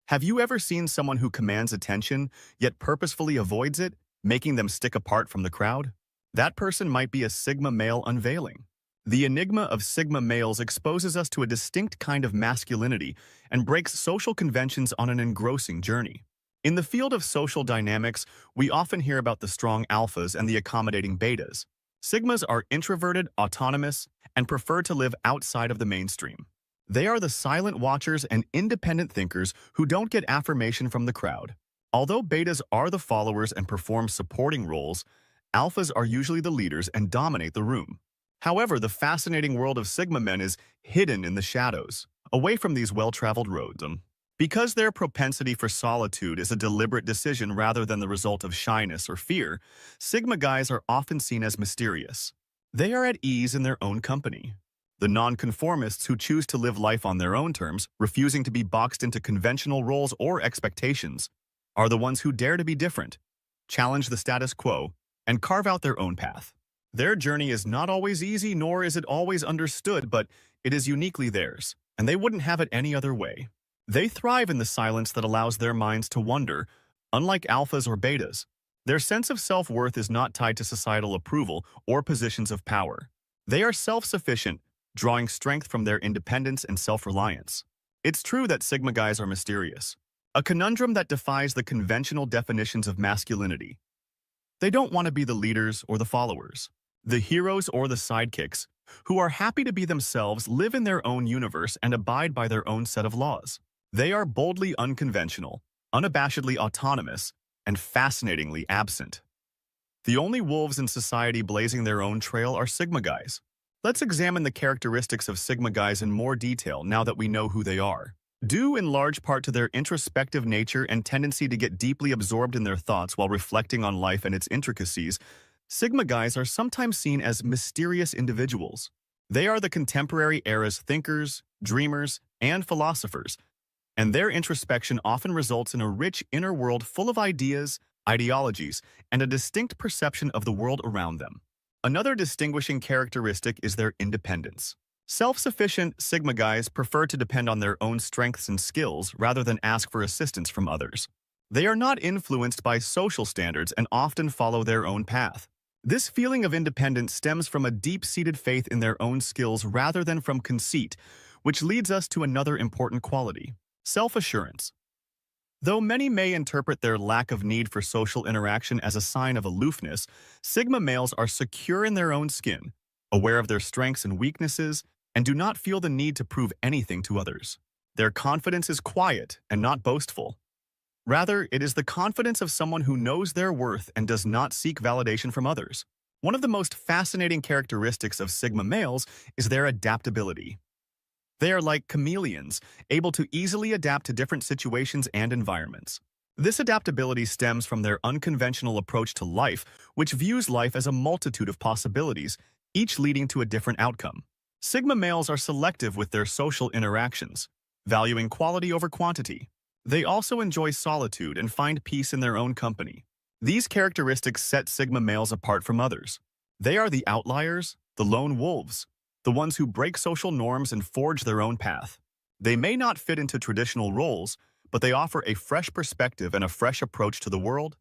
Have you ever seen someone who commands attention, yet purposefully avoids it, making them stick apart from the crowd? That person might be a Sigma male unveiling. The enigma of Sigma males exposes us to a distinct kind of masculinity and breaks social conventions on an engrossing journey. In the field of social dynamics, we often hear about the strong alphas and the accommodating betas. Sigmas are introverted, autonomous, and prefer to live outside of the mainstream. They are the silent watchers and independent thinkers who don't get affirmation from the crowd. Although betas are the followers and perform supporting roles, alphas are usually the leaders and dominate the room. However, the fascinating world of Sigma men is hidden in the shadows, away from these well-traveled roads. Because their propensity for solitude is a deliberate decision rather than the result of shyness or fear, Sigma guys are often seen as mysterious. They are at ease in their own company. The non-conformists who choose to live life on their own terms, refusing to be boxed into conventional roles or expectations, are the ones who dare to be different, challenge the status quo, and carve out their own path. Their journey is not always easy, nor is it always understood, but it is uniquely theirs, and they wouldn't have it any other way. They thrive in the silence that allows their minds to wander. Unlike alphas or betas, their sense of self-worth is not tied to societal approval or positions of power. They are self-sufficient, drawing strength from their independence and self-reliance. It's true that Sigma guys are mysterious, a conundrum that defies the conventional definitions of masculinity. They don't want to be the leaders or the followers, the heroes or the sidekicks, who are happy to be themselves, live in their own universe, and abide by their own set of laws. They are boldly unconventional, unabashedly autonomous, and fascinatingly absent. The only wolves in society blazing their own trail are Sigma guys. Let's examine the characteristics of Sigma guys in more detail now that we know who they are. Due in large part to their introspective nature and tendency to get deeply absorbed in their thoughts while reflecting on life and its intricacies, Sigma guys are sometimes seen as mysterious individuals. They are the contemporary era's thinkers, dreamers, and philosophers, and their introspection often results in a rich inner world full of ideas, ideologies, and a distinct perception of the world around them. Another distinguishing characteristic is their independence. Self-sufficient Sigma guys prefer to depend on their own strengths and skills rather than ask for assistance from others. They are not influenced by social standards and often follow their own path. This feeling of independence stems from a deep-seated faith in their own skills rather than from conceit, which leads us to another important quality: self-assurance. Though many may interpret their lack of need for social interaction as a sign of aloofness, Sigma males are secure in their own skin, aware of their strengths and weaknesses, and do not feel the need to prove anything to others. Their confidence is quiet and not boastful. Rather, it is the confidence of someone who knows their worth and does not seek validation from others. One of the most fascinating characteristics of Sigma males is their adaptability. They are like chameleons, able to easily adapt to different situations and environments. This adaptability stems from their unconventional approach to life, which views life as a multitude of possibilities, each leading to a different outcome. Sigma males are selective with their social interactions, valuing quality over quantity. They also enjoy solitude and find peace in their own company. These characteristics set Sigma males apart from others. They are the outliers, the lone wolves, the ones who break social norms and forge their own path. They may not fit into traditional roles, but they offer a fresh perspective and a fresh approach to the world.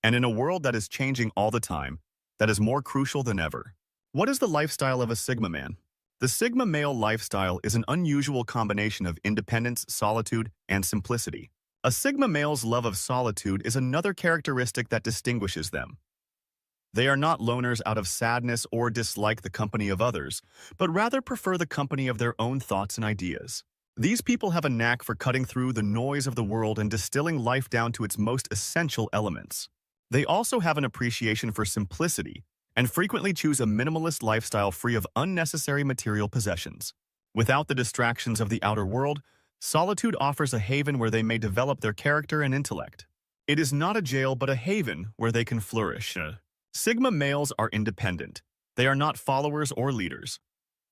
And in a world that is changing all the time, that is more crucial than ever. What is the lifestyle of a Sigma man? The Sigma male lifestyle is an unusual combination of independence, solitude, and simplicity. A Sigma male's love of solitude is another characteristic that distinguishes them. They are not loners out of sadness or dislike the company of others, but rather prefer the company of their own thoughts and ideas. These people have a knack for cutting through the noise of the world and distilling life down to its most essential elements. They also have an appreciation for simplicity and frequently choose a minimalist lifestyle free of unnecessary material possessions. Without the distractions of the outer world, solitude offers a haven where they may develop their character and intellect. It is not a jail but a haven where they can flourish. Sigma males are independent. They are not followers or leaders.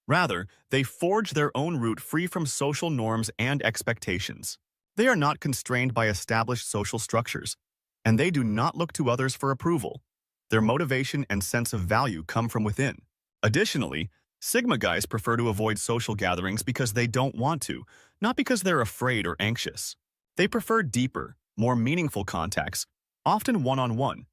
Rather, they forge their own route free from social norms and expectations. They are not constrained by established social structures, and they do not look to others for approval. Their motivation and sense of value come from within. Additionally, Sigma guys prefer to avoid social gatherings because they don't want to, not because they're afraid or anxious. They prefer deeper, more meaningful contacts, often one-on-one,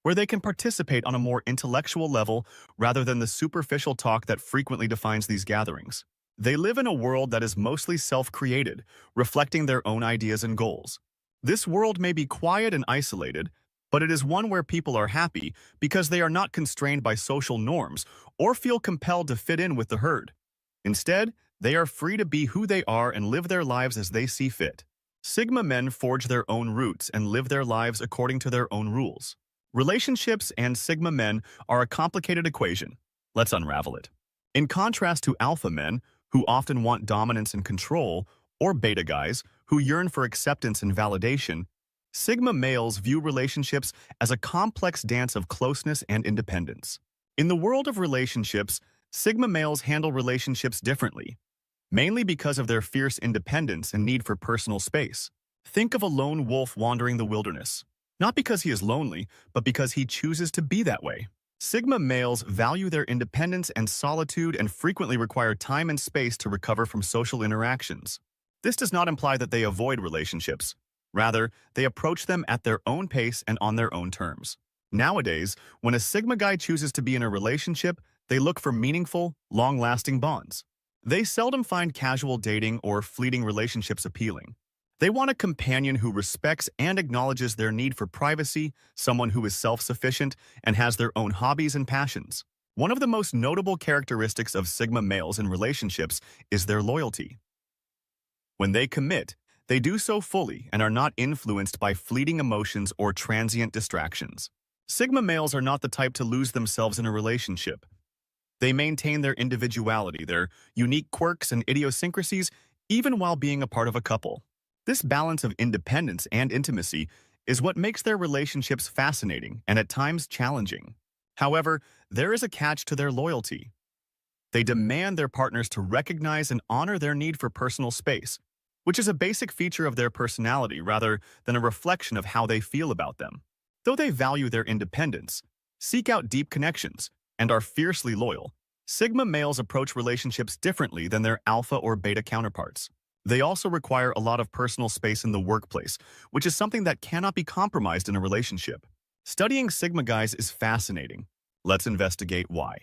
where they can participate on a more intellectual level rather than the superficial talk that frequently defines these gatherings. They live in a world that is mostly self-created, reflecting their own ideas and goals. This world may be quiet and isolated, but it is one where people are happy because they are not constrained by social norms or feel compelled to fit in with the herd. Instead, they are free to be who they are and live their lives as they see fit. Sigma men forge their own roots and live their lives according to their own rules. Relationships and Sigma men are a complicated equation. Let's unravel it. In contrast to alpha men, who often want dominance and control, or beta guys, who yearn for acceptance and validation, Sigma males view relationships as a complex dance of closeness and independence. In the world of relationships, Sigma males handle relationships differently, mainly because of their fierce independence and need for personal space. Think of a lone wolf wandering the wilderness, not because he is lonely, but because he chooses to be that way. Sigma males value their independence and solitude and frequently require time and space to recover from social interactions. This does not imply that they avoid relationships. Rather, they approach them at their own pace and on their own terms. Nowadays, when a Sigma guy chooses to be in a relationship, they look for meaningful, long-lasting bonds. They seldom find casual dating or fleeting relationships appealing. They want a companion who respects and acknowledges their need for privacy, someone who is self-sufficient and has their own hobbies and passions. One of the most notable characteristics of Sigma males in relationships is their loyalty. When they commit, they do so fully and are not influenced by fleeting emotions or transient distractions. Sigma males are not the type to lose themselves in a relationship. They maintain their individuality, their unique quirks and idiosyncrasies, even while being a part of a couple. This balance of independence and intimacy is what makes their relationships fascinating and at times challenging. However, there is a catch to their loyalty. They demand their partners to recognize and honor their need for personal space, which is a basic feature of their personality rather than a reflection of how they feel about them. Though they value their independence, seek out deep connections, and are fiercely loyal, Sigma males approach relationships differently than their alpha or beta counterparts. They also require a lot of personal space in the workplace, which is something that cannot be compromised in a relationship. Studying Sigma guys is fascinating. Let's investigate why.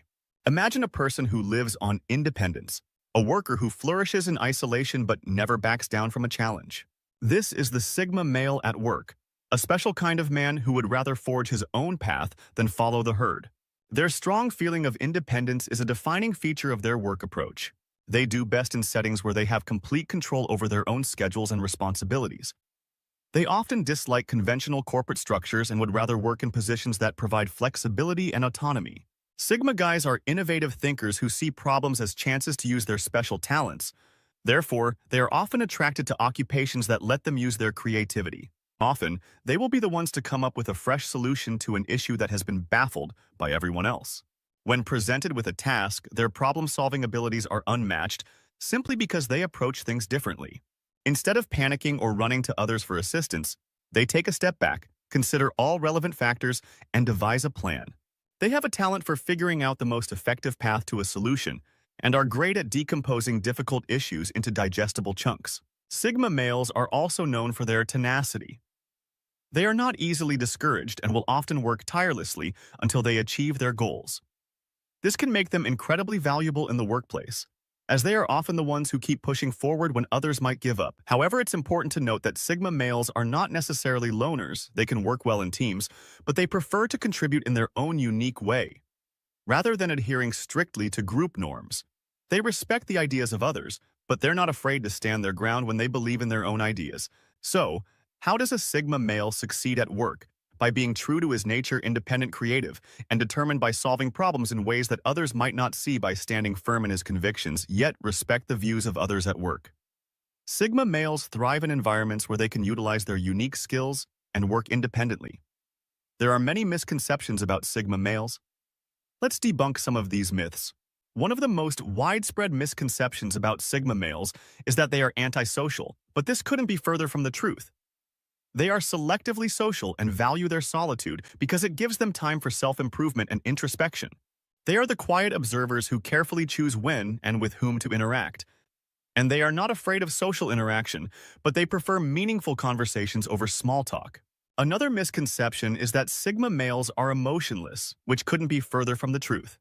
Imagine a person who lives on independence, a worker who flourishes in isolation but never backs down from a challenge. This is the Sigma male at work, a special kind of man who would rather forge his own path than follow the herd. Their strong feeling of independence is a defining feature of their work approach. They do best in settings where they have complete control over their own schedules and responsibilities. They often dislike conventional corporate structures and would rather work in positions that provide flexibility and autonomy. Sigma guys are innovative thinkers who see problems as chances to use their special talents. Therefore, they are often attracted to occupations that let them use their creativity. Often, they will be the ones to come up with a fresh solution to an issue that has been baffled by everyone else. When presented with a task, their problem-solving abilities are unmatched simply because they approach things differently. Instead of panicking or running to others for assistance, they take a step back, consider all relevant factors, and devise a plan. They have a talent for figuring out the most effective path to a solution and are great at decomposing difficult issues into digestible chunks. Sigma males are also known for their tenacity. They are not easily discouraged and will often work tirelessly until they achieve their goals. This can make them incredibly valuable in the workplace, as they are often the ones who keep pushing forward when others might give up. However, it's important to note that Sigma males are not necessarily loners. They can work well in teams, but they prefer to contribute in their own unique way. Rather than adhering strictly to group norms, they respect the ideas of others, but they're not afraid to stand their ground when they believe in their own ideas. So, how does a Sigma male succeed at work? By being true to his nature, independent, creative, and determined by solving problems in ways that others might not see, by standing firm in his convictions, yet respect the views of others at work. Sigma males thrive in environments where they can utilize their unique skills and work independently. There are many misconceptions about Sigma males. Let's debunk some of these myths. One of the most widespread misconceptions about Sigma males is that they are antisocial, but this couldn't be further from the truth. They are selectively social and value their solitude because it gives them time for self-improvement and introspection. They are the quiet observers who carefully choose when and with whom to interact. And they are not afraid of social interaction, but they prefer meaningful conversations over small talk. Another misconception is that Sigma males are emotionless, which couldn't be further from the truth.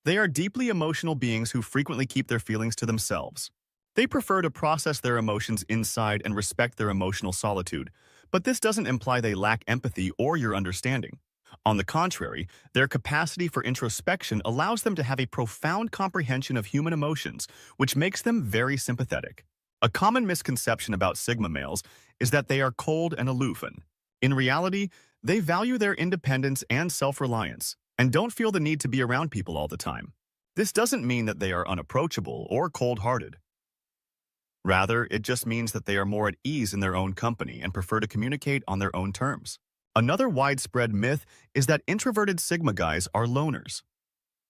They are deeply emotional beings who frequently keep their feelings to themselves. They prefer to process their emotions inside and respect their emotional solitude, but this doesn't imply they lack empathy or your understanding. On the contrary, their capacity for introspection allows them to have a profound comprehension of human emotions, which makes them very sympathetic. A common misconception about Sigma males is that they are cold and aloof, and in reality, they value their independence and self-reliance, and don't feel the need to be around people all the time. This doesn't mean that they are unapproachable or cold-hearted. Rather, it just means that they are more at ease in their own company and prefer to communicate on their own terms. Another widespread myth is that introverted Sigma guys are loners.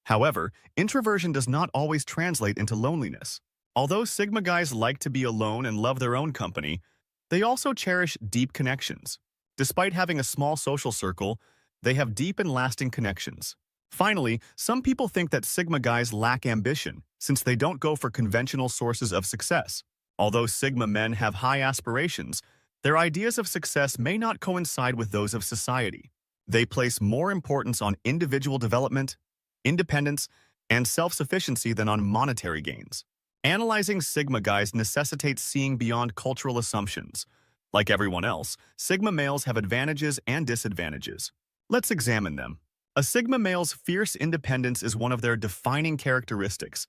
However, introversion does not always translate into loneliness. Although Sigma guys like to be alone and love their own company, they also cherish deep connections. Despite having a small social circle, they have deep and lasting connections. Finally, some people think that Sigma guys lack ambition since they don't go for conventional sources of success. Although Sigma men have high aspirations, their ideas of success may not coincide with those of society. They place more importance on individual development, independence, and self-sufficiency than on monetary gains. Analyzing Sigma guys necessitates seeing beyond cultural assumptions. Like everyone else, Sigma males have advantages and disadvantages. Let's examine them. A Sigma male's fierce independence is one of their defining characteristics.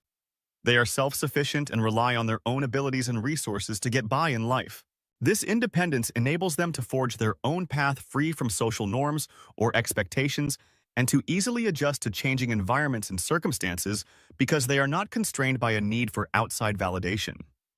They are self-sufficient and rely on their own abilities and resources to get by in life. This independence enables them to forge their own path free from social norms or expectations and to easily adjust to changing environments and circumstances because they are not constrained by a need for outside validation.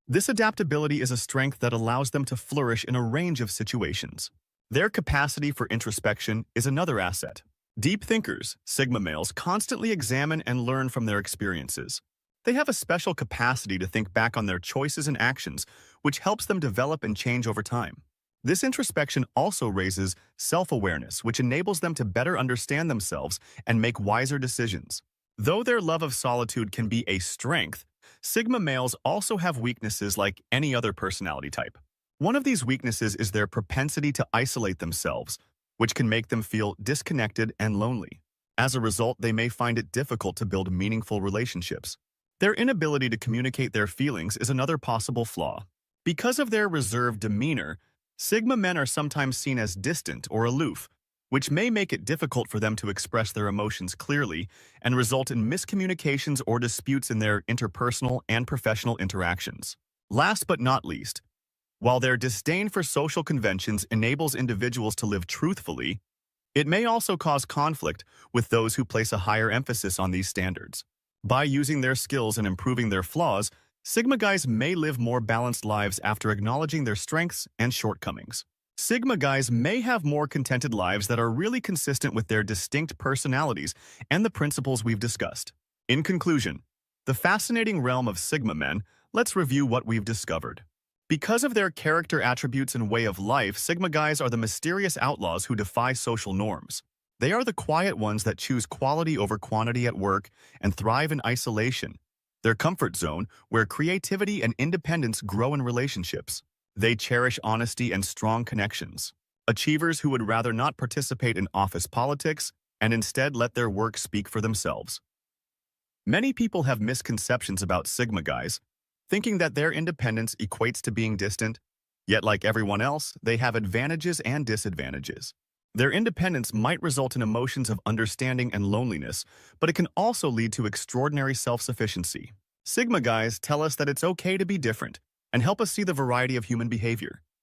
This adaptability is a strength that allows them to flourish in a range of situations. Their capacity for introspection is another asset. Deep thinkers, Sigma males, constantly examine and learn from their experiences. They have a special capacity to think back on their choices and actions, which helps them develop and change over time. This introspection also raises self-awareness, which enables them to better understand themselves and make wiser decisions. Though their love of solitude can be a strength, Sigma males also have weaknesses like any other personality type. One of these weaknesses is their propensity to isolate themselves, which can make them feel disconnected and lonely. As a result, they may find it difficult to build meaningful relationships. Their inability to communicate their feelings is another possible flaw. Because of their reserved demeanor, Sigma men are sometimes seen as distant or aloof, which may make it difficult for them to express their emotions clearly and result in miscommunications or disputes in their interpersonal and professional interactions. Last but not least, while their disdain for social conventions enables individuals to live truthfully, it may also cause conflict with those who place a higher emphasis on these standards. By using their skills and improving their flaws, Sigma guys may live more balanced lives after acknowledging their strengths and shortcomings. Sigma guys may have more contented lives that are really consistent with their distinct personalities and the principles we've discussed. In conclusion, the fascinating realm of Sigma men, let's review what we've discovered. Because of their character attributes and way of life, Sigma guys are the mysterious outlaws who defy social norms. They are the quiet ones that choose quality over quantity at work and thrive in isolation, their comfort zone where creativity and independence grow in relationships. They cherish honesty and strong connections, achievers who would rather not participate in office politics and instead let their work speak for themselves. Many people have misconceptions about Sigma guys, thinking that their independence equates to being distant, yet like everyone else, they have advantages and disadvantages. Their independence might result in emotions of understanding and loneliness, but it can also lead to extraordinary self-sufficiency. Sigma guys tell us that it's okay to be different and help us see the variety of human behavior.